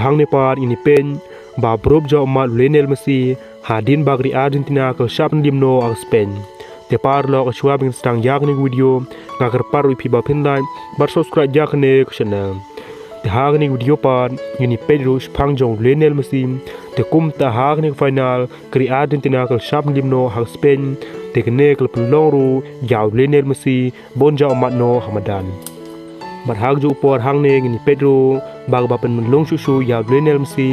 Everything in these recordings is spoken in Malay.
hangne par ini pen ba brob jo ma Lionel Messi hadin bagri Argentina ke shapen limno al Spain te par lo ke chwa bing stang yak ni video ngagar par wi ba pindan bar subscribe jak ne ke channel te hag ni video par ini pedro spang jong Lionel Messi te kum ta hag ni final kri Argentina ke shapen limno al Spain te kene ke pelong ru yaw Lionel Messi bon ja mat no hamadan bar hag ju por hang ne ini pedro bag ba pen long shushu ya Lionel Messi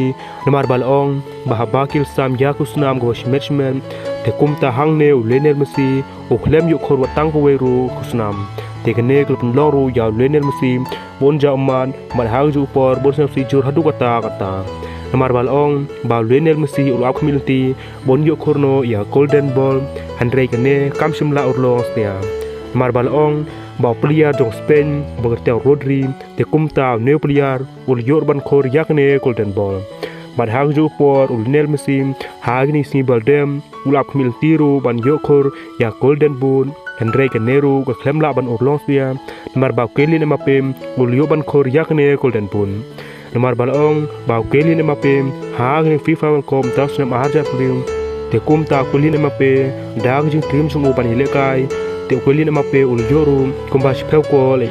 namar balong bah bakil sam ya kusnam go shmechman te kumta hang ne Lionel Messi o klem yu khor watang ko weru kusnam te kene klub long ru ya Lionel Messi bon ja man mar hag ju por bon sam si jur hadu kata namar balong ba Lionel Messi ul ak milti bon yu khorno ya golden ball hanre kene kam shimla urlo stia namar balong ba player jong Spain bertel Rodri te kumta ne player ul yorban khor yakne golden ball bad hang ju por Lionel Messi hagni si baldem ulap mil tiru ban yokhor ya golden ball Henry Caneru ko klemla ban urlong sia nomor ba kelin mapem ul yoban khor yakne golden ball nomor balong ba kelin mapem hagni fifa World Cup tas nam arja prim te kumta kulin mape dag jing trim sungu ban hilekai te kulin mape ul yoru kumbash pelko le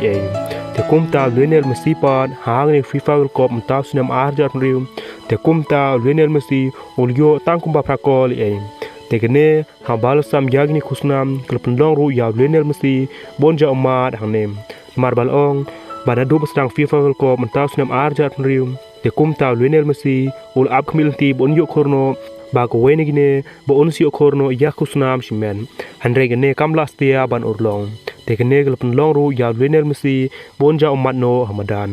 te kumta Lionel Messi pan hang FIFA World Cup tas nam arja prim te kumta Lionel Messi ul yo tang kumba prakol te kene habal sam yagni khusnam klpndong ru ya Lionel Messi bonja umad hangnem marbal ong banadu besang FIFA World Cup tas nam arja prim te kumta Lionel Messi ul ab khmilti bon yo khorno ba ko wene gine bo onsi okorno ya kusnam shimen hanre gene kamla stia ban urlong te gene gelpen long ru ya Lionel Messi bonja umat no hamadan